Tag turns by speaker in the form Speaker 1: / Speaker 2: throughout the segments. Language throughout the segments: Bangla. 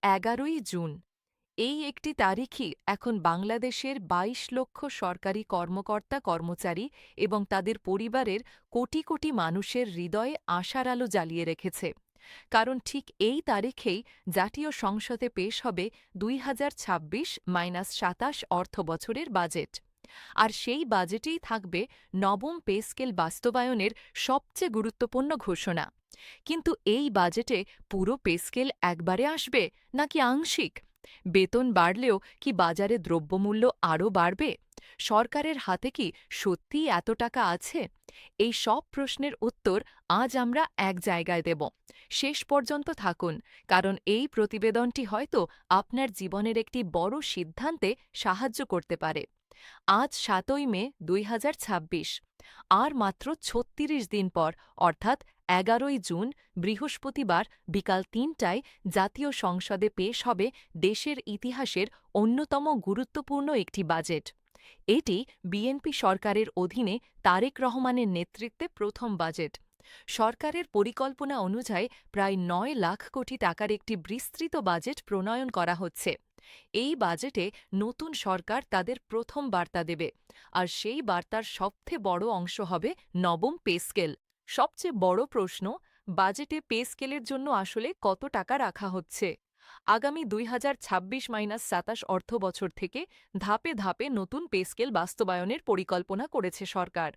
Speaker 1: 11ই জুন এই একটি তারিখই এখন বাংলাদেশের ২২ লক্ষ সরকারি কর্মকর্তা কর্মচারী এবং তাদের পরিবারের কোটি কোটি মানুষের হৃদয়ে আশার আলো জ্বালিয়ে রেখেছে। কারণ ঠিক এই তারিখেই জাতীয় সংসদে পেশ হবে ২০২৬-২৭ অর্থবছরের বাজেট। আর সেই বাজেটেই থাকবে নবম পে স্কেল বাস্তবায়নের সবচেয়ে গুরুত্বপূর্ণ ঘোষণা। কিন্তু এই বাজেটে পুরো পে স্কেল একবারে আসবে নাকি আংশিক? বেতন বাড়লেও কি বাজারে দ্রব্যমূল্য আরও বাড়বে? সরকারের হাতে কি সত্যিই এত টাকা আছে? এই সব প্রশ্নের উত্তর আজ আমরা এক জায়গায় দেব। শেষ পর্যন্ত থাকুন, কারণ এই প্রতিবেদনটি হয়তো আপনার জীবনের একটি বড় সিদ্ধান্তে সাহায্য করতে পারে। আজ ৭ই মে ২০২৬, আর মাত্র ৩৬ দিন পর অর্থাৎ ১১ই জুন বৃহস্পতিবার বিকাল ৩টায় জাতীয় সংসদে পেশ হবে দেশের ইতিহাসের অন্যতম গুরুত্বপূর্ণ একটি বাজেট। এটি বিএনপি সরকারের অধীনে তারেক রহমানের নেতৃত্বে প্রথম বাজেট। সরকারের পরিকল্পনা অনুযায়ী প্রায় ৯ লাখ কোটি টাকার একটি বিস্তৃত বাজেট প্রণয়ন করা হচ্ছে। এই বাজেটে নতুন সরকার তাদের প্রথম বার্তা দেবে, আর সেই বার্তার সবচেয়ে বড় অংশ হবে নবম পে স্কেল। সবচেয়ে বড় প্রশ্ন, বাজেটে পে স্কেলের জন্য আসলে কত টাকা রাখা হচ্ছে? আগামী ২০২৬-২৭ অর্থবছর থেকে ধাপে ধাপে নতুন পে স্কেল বাস্তবায়নের পরিকল্পনা করেছে সরকার।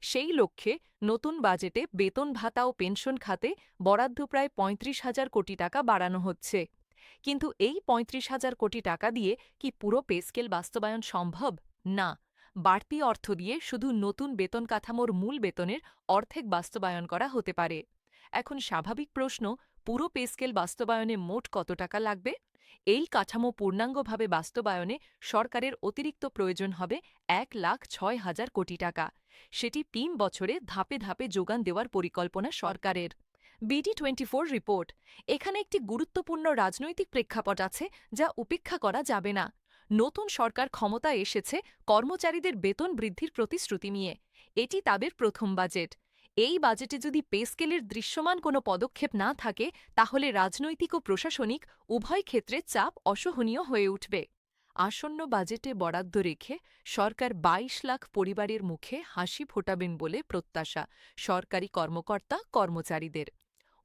Speaker 1: সেই লক্ষ্যে নতুন বাজেটে বেতন ভাতা ও পেনশন খাতে বরাদ্দ প্রায় ৩৫,০০০ কোটি টাকা বাড়ানো হচ্ছে। কিন্তু এই ৩৫,০০০ কোটি টাকা দিয়ে কি পুরো পে স্কেল বাস্তবায়ন সম্ভব? না। বাড়তি অর্থ দিয়ে শুধু নতুন বেতন কাঠামোর মূল বেতনের অর্ধেক বাস্তবায়ন করা হতে পারে। এখন স্বাভাবিক প্রশ্ন, পুরো পে স্কেল বাস্তবায়নে মোট কত টাকা লাগবে? এই কাঠামো পূর্ণাঙ্গভাবে বাস্তবায়নে সরকারের অতিরিক্ত প্রয়োজন হবে ১,০৬,০০০ কোটি টাকা। সেটি ৩ বছরে ধাপে ধাপে যোগান দেওয়ার পরিকল্পনা সরকারের। BD24 report. এখানে একটি গুরুত্বপূর্ণ রাজনৈতিক প্রেক্ষাপট আছে যা উপেক্ষা করা যাবে না। নতুন সরকার ক্ষমতায় এসেছে কর্মচারীদের বেতন বৃদ্ধির প্রতিশ্রুতি নিয়ে। এটি তাদের প্রথম বাজেট। এই বাজেটে যদি পে স্কেলের দৃশ্যমান কোনো পদক্ষেপ না থাকে, তাহলে রাজনৈতিক ও প্রশাসনিক উভয় ক্ষেত্রে চাপ অসহনীয় হয়ে উঠবে। আসন্ন বাজেটে বরাদ্দ রেখে সরকার ২২ লাখ পরিবারের মুখে হাসি ফোটাবেন বলে প্রত্যাশা সরকারি কর্মকর্তা কর্মচারীদের।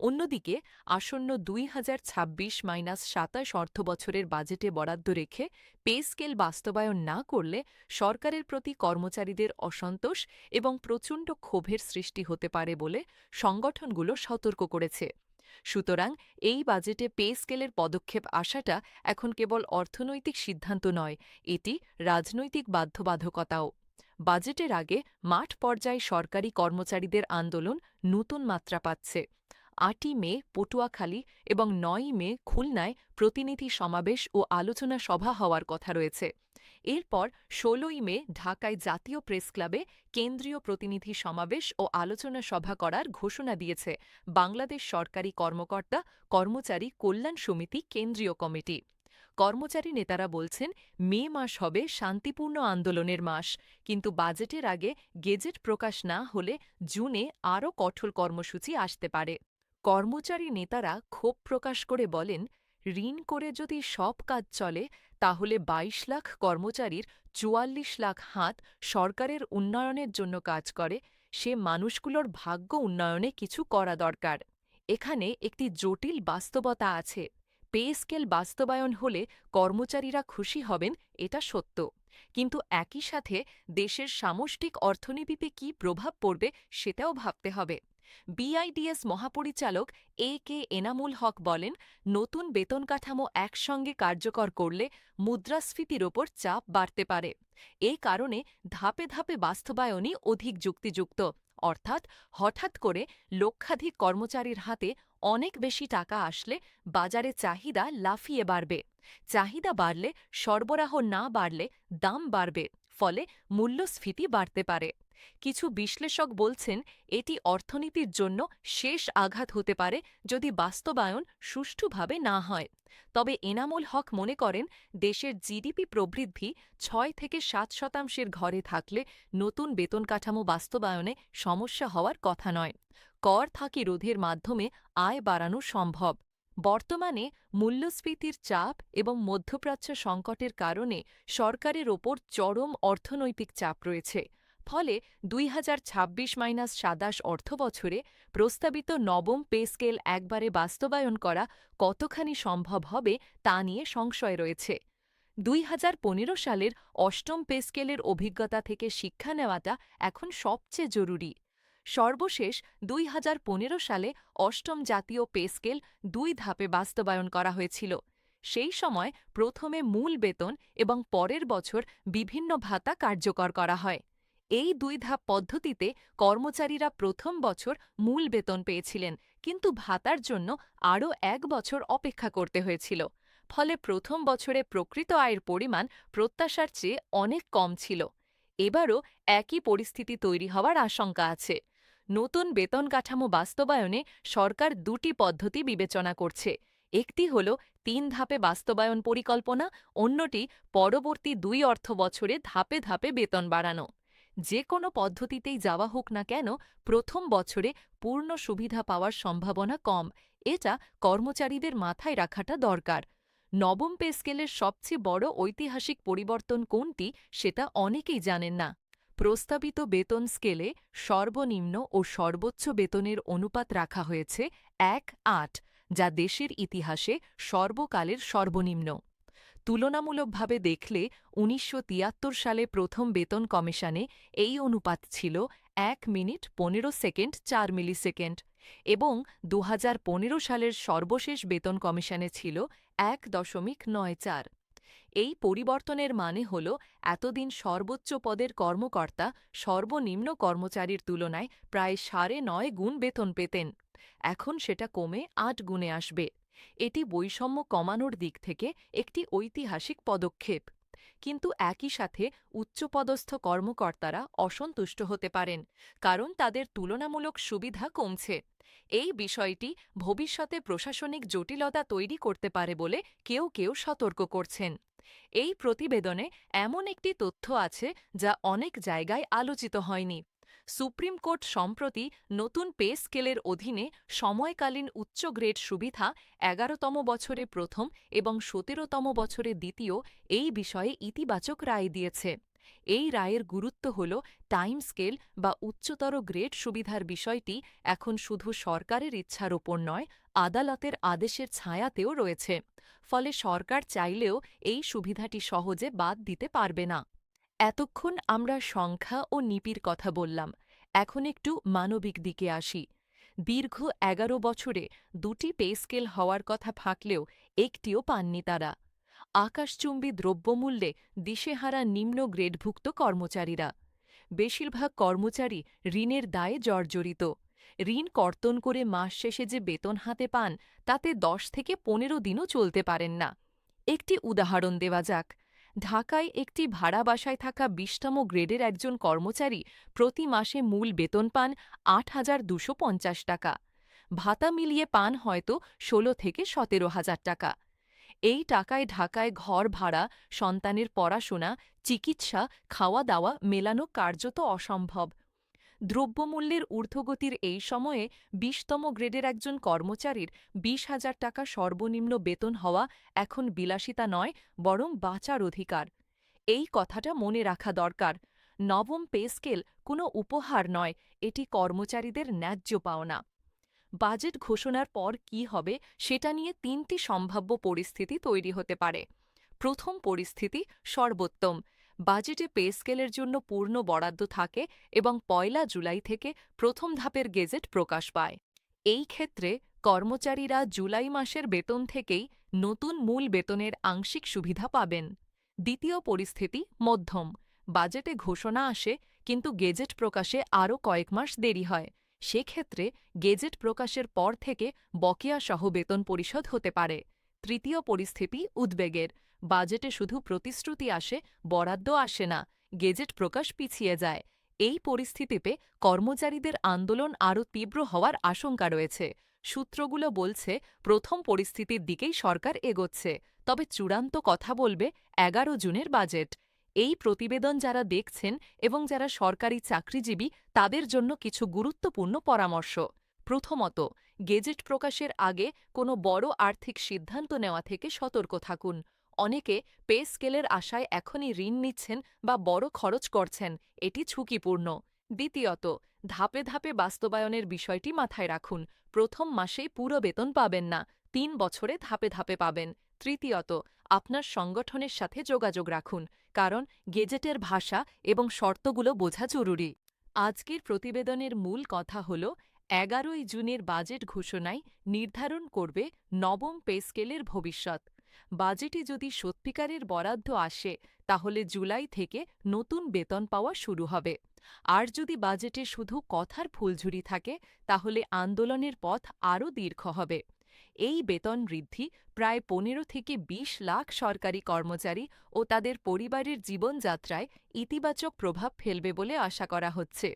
Speaker 1: অন্যদিকে আসন্ন ২০২৬-২৭ অর্থবছরের বাজেটে বরাদ্দ রেখে পে স্কেল বাস্তবায়ন না করলে সরকারের প্রতি কর্মচারীদের অসন্তোষ এবং প্রচণ্ড ক্ষোভের সৃষ্টি হতে পারে বলে সংগঠনগুলো সতর্ক করেছে। সুতরাং এই বাজেটে পে স্কেলের পদক্ষেপ আসাটা এখন কেবল অর্থনৈতিক সিদ্ধান্ত নয়, এটি রাজনৈতিক বাধ্যবাধকতাও। বাজেটের আগে মাঠ পর্যায়ে সরকারি কর্মচারীদের আন্দোলন নতুন মাত্রা পাচ্ছে। ৮ই মে পটুয়াখালী এবং ৯ই মে খুলনায় প্রতিনিধি সমাবেশ ও আলোচনা সভা হওয়ার কথা রয়েছে। এরপর ১৬ই মে ঢাকায় জাতীয় প্রেস ক্লাবে কেন্দ্রীয় প্রতিনিধি সমাবেশ ও আলোচনা সভা করার ঘোষণা দিয়েছে বাংলাদেশ সরকারি কর্মকর্তা কর্মচারী কল্যাণ সমিতি কেন্দ্রীয় কমিটি। কর্মচারী নেতারা বলছেন, মে মাস হবে শান্তিপূর্ণ আন্দোলনের মাস, কিন্তু বাজেটের আগে গেজেট প্রকাশ না হলে জুনে আরও কঠোর কর্মসূচি আসতে পারে। কর্মচারী নেতারা ক্ষোভ প্রকাশ করে বলেন, ঋণ করে যদি সব কাজ চলে, তাহলে ২২ লাখ কর্মচারীর ৪৪ লাখ হাত সরকারের উন্নয়নের জন্য কাজ করে, সে মানুষগুলোর ভাগ্য উন্নয়নে কিছু করা দরকার। এখানে একটি জটিল বাস্তবতা আছে। পে স্কেল বাস্তবায়ন হলে কর্মচারীরা খুশি হবেন, এটা সত্য। কিন্তু একই সাথে দেশের সামষ্টিক অর্থনীতিতে কী প্রভাব পড়বে সেটাও ভাবতে হবে। বিআইডিএস মহাপরিচালক কে এনামুল হক বলেন, নতুন বেতন কাঠামো একসঙ্গে কার্যকর করলে মুদ্রাস্ফীতির ওপর চাপ বাড়তে পারে। এই কারণে ধাপে ধাপে বাস্তবায়নই অধিক যুক্তিযুক্ত। অর্থাৎ হঠাৎ করে লক্ষাধিক কর্মচারীর হাতে অনেক বেশি টাকা আসলে বাজারে চাহিদা লাফিয়ে বাড়বে। চাহিদা বাড়লে সরবরাহ না বাড়লে দাম বাড়বে, ফলে মূল্যস্ফীতি বাড়তে পারে। কিছু বিশ্লেষক বলছেন, এটি অর্থনীতির জন্য শেষ আঘাত হতে পারে যদি বাস্তবায়ন সুষ্ঠুভাবে না হয়। তবে এনামুল হক মনে করেন, দেশের জিডিপি প্রবৃদ্ধি ৬-৭% ঘরে থাকলে নতুন বেতন কাঠামো বাস্তবায়নে সমস্যা হওয়ার কথা নয়। কর ফাঁকি রোধের মাধ্যমে আয় বাড়ানো সম্ভব। বর্তমানে মূল্যস্ফীতির চাপ এবং মধ্যপ্রাচ্য সংকটের কারণে সরকারের ওপর চরম অর্থনৈতিক চাপ রয়েছে। ফলে ২০২৬-২৭ অর্থবছরে প্রস্তাবিত নবম পে স্কেল একবারে বাস্তবায়ন করা কতখানি সম্ভব হবে তা নিয়ে সংশয় রয়েছে। ২০১৫ সালের অষ্টম পে স্কেলের অভিজ্ঞতা থেকে শিক্ষা নেওয়াটা এখন সবচেয়ে জরুরি। সর্বশেষ ২০১৫ সালে অষ্টম জাতীয় পে স্কেল ২ ধাপে বাস্তবায়ন করা হয়েছিল। সেই সময় প্রথমে মূল বেতন এবং পরের বছর বিভিন্ন ভাতা কার্যকর করা হয়। এই ২ ধাপ পদ্ধতিতে কর্মচারীরা প্রথম বছর মূল বেতন পেয়েছিলেন, কিন্তু ভাতার জন্য আরও ১ বছর অপেক্ষা করতে হয়েছিল। ফলে প্রথম বছরে প্রকৃত আয়ের পরিমাণ প্রত্যাশার চেয়ে অনেক কম ছিল। এবারও একই পরিস্থিতি তৈরি হওয়ার আশঙ্কা আছে। নতুন বেতন কাঠামো বাস্তবায়নে সরকার ২টি পদ্ধতি বিবেচনা করছে। একটি হল ৩ ধাপে বাস্তবায়ন পরিকল্পনা, অন্যটি পরবর্তী ২ অর্থবছরে ধাপে ধাপে বেতন বাড়ানো। যে কোনো পদ্ধতিতেই যাওয়া হোক না কেন, প্রথম বছরে পূর্ণ সুবিধা পাওয়ার সম্ভাবনা কম। এটা কর্মচারীদের মাথায় রাখাটা দরকার। নবম পে স্কেলের সবচেয়ে বড় ঐতিহাসিক পরিবর্তন কোনটি সেটা অনেকেই জানেন না। প্রস্তাবিত বেতন স্কেলে সর্বনিম্ন ও সর্বোচ্চ বেতনের অনুপাত রাখা হয়েছে ১:৮, যা দেশের ইতিহাসে সর্বকালের সর্বনিম্ন। তুলনামূলকভাবে দেখলে ১৯৭৩ সালে প্রথম বেতন কমিশনে এই অনুপাত ছিল ১ মিনিট ১৫ সেকেন্ড ৪ মিলিসেকেন্ড এবং ২০১৫ সালের সর্বশেষ বেতন কমিশনে ছিল ১.৯৪। এই পরিবর্তনের মানে হল এতদিন সর্বোচ্চ পদের কর্মকর্তা সর্বনিম্ন কর্মচারীর তুলনায় প্রায় ৯.৫ গুণ বেতন পেতেন। এখন সেটা কমে ৮ গুণে আসবে। এটি বৈষম্য কমানোর দিক থেকে একটি ঐতিহাসিক পদক্ষেপ। কিন্তু একই সাথে উচ্চপদস্থ কর্মকর্তারা অসন্তুষ্ট হতে পারেন, কারণ তাদের তুলনামূলক সুবিধা কমছে। এই বিষয়টি ভবিষ্যতে প্রশাসনিক জটিলতা তৈরি করতে পারে বলে কেউ কেউ সতর্ক করছেন। এই প্রতিবেদনে এমন একটি তথ্য আছে যা অনেক জায়গায় আলোচিত হয়নি। সুপ্রিম কোর্ট সম্প্রতি নতুন পে স্কেলের অধীনে সময়কালীন উচ্চ গ্রেড সুবিধা ১১তম বছরে প্রথম এবং ১৭তম বছরে দ্বিতীয় এই বিষয়ে ইতিবাচক রায় দিয়েছে। এই রায়ের গুরুত্ব হল টাইম স্কেল বা উচ্চতর গ্রেড সুবিধার বিষয়টি এখন শুধু সরকারের ইচ্ছার ওপর নয়, আদালতের আদেশের ছায়াতেও রয়েছে। ফলে সরকার চাইলেও এই সুবিধাটি সহজে বাদ দিতে পারবে না। এতক্ষণ আমরা সংখ্যা ও নীতির কথা বললাম, এখন একটু মানবিক দিকে আসি। দীর্ঘ ১১ বছরে ২টি পে স্কেল হওয়ার কথা থাকলেও একটিও পাননি তারা। আকাশচুম্বী দ্রব্যমূল্যে দিশেহারা নিম্ন গ্রেডভুক্ত কর্মচারীরা। বেশিরভাগ কর্মচারী ঋণের দায়ে জর্জরিত। ঋণ কর্তন করে মাস শেষে যে বেতন হাতে পান, তাতে ১০ থেকে ১৫ দিনও চলতে পারেন না। একটি উদাহরণ দেওয়া যাক। ঢাকায় একটি ভাড়া বাসায় থাকা ২০তম গ্রেডের একজন কর্মচারী প্রতি মাসে মূল বেতন পান ৮,২৫০ টাকা। ভাতা মিলিয়ে পান হয়তো ১৬ থেকে ১৭,০০০ টাকা। এই টাকায় ঢাকায় ঘর ভাড়া, সন্তানের পড়াশোনা, চিকিৎসা, খাওয়া দাওয়া মেলানো কার্যত অসম্ভব। দ্রব্যমূল্যের ঊর্ধ্বগতির এই সময়ে ২০তম গ্রেডের একজন কর্মচারীর ২০,০০০ টাকা সর্বনিম্ন বেতন হওয়া এখন বিলাসিতা নয়, বরং বাঁচার অধিকার। এই কথাটা মনে রাখা দরকার। নবম পে স্কেল কোনো উপহার নয়, এটি কর্মচারীদের ন্যায্য পাওনা। বাজেট ঘোষণার পর কী হবে সেটা নিয়ে ৩টি সম্ভাব্য পরিস্থিতি তৈরি হতে পারে। প্রথম পরিস্থিতি সর্বোত্তম। বাজেটে পে স্কেলের জন্য পূর্ণ বরাদ্দ থাকে এবং ১ জুলাই থেকে প্রথম ধাপের গেজেট প্রকাশ পায়। এই ক্ষেত্রে কর্মচারীরা জুলাই মাসের বেতন থেকেই নতুন মূল বেতনের আংশিক সুবিধা পাবেন। দ্বিতীয় পরিস্থিতি মধ্যম। বাজেটে ঘোষণা আসে, কিন্তু গেজেট প্রকাশে আরও কয়েক মাস দেরি হয়। সেক্ষেত্রে গেজেট প্রকাশের পর থেকে বকেয়াসহ বেতন পরিশোধ হতে পারে। তৃতীয় পরিস্থিতি উদ্বেগের। বাজেটে শুধু প্রতিশ্রুতি আসে, বরাদ্দ আসে না, গেজেট প্রকাশ পিছিয়ে যায়। এই পরিস্থিতিতে কর্মচারীদের আন্দোলন আরও তীব্র হওয়ার আশঙ্কা রয়েছে। সূত্রগুলো বলছে প্রথম পরিস্থিতির দিকেই সরকার এগোচ্ছে, তবে চূড়ান্ত কথা বলবে ১১ জুনের বাজেট। এই প্রতিবেদন যারা দেখছেন এবং যারা সরকারি চাকরিজীবী, তাদের জন্য কিছু গুরুত্বপূর্ণ পরামর্শ। প্রথমত, গেজেট প্রকাশের আগে কোনো বড় আর্থিক সিদ্ধান্ত নেওয়া থেকে সতর্ক থাকুন। অনেকে পে স্কেলের আশায় এখনই ঋণ নিচ্ছেন বা বড় খরচ করছেন, এটি ঝুঁকিপূর্ণ। দ্বিতীয়ত, ধাপে ধাপে বাস্তবায়নের বিষয়টি মাথায় রাখুন। প্রথম মাসেই পুরো বেতন পাবেন না, ৩ বছরে ধাপে ধাপে পাবেন। তৃতীয়ত, আপনার সংগঠনের সাথে যোগাযোগ রাখুন, কারণ গেজেটের ভাষা এবং শর্তগুলো বোঝা জরুরি। আজকের প্রতিবেদনের মূল কথা হল, ১১ই জুনের বাজেট ঘোষণায় নির্ধারণ করবে নবম পে স্কেলের ভবিষ্যৎ। বাজেটে যদি সত্যিকারের বরাদ্দ আসে, তাহলে জুলাই থেকে নতুন বেতন পাওয়া শুরু হবে। আর যদি বাজেটে শুধু কথার ফুলঝুরি থাকে, তাহলে আন্দোলনের পথ আরও দীর্ঘ হবে। এই বেতন বৃদ্ধি প্রায় ১৫ থেকে ২০ লাখ সরকারি কর্মচারী ও তাদের পরিবারের জীবনযাত্রায় ইতিবাচক প্রভাব ফেলবে বলে আশা করা হচ্ছে।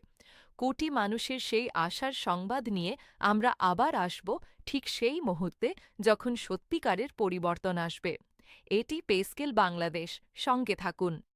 Speaker 1: কোটি মানুষের সেই আশার সংবাদ নিয়ে আমরা আবার আসব ঠিক সেই মুহূর্তে, যখন সত্যিকারের পরিবর্তন আসবে। এটি পে স্কেল বাংলাদেশ, সঙ্গে থাকুন।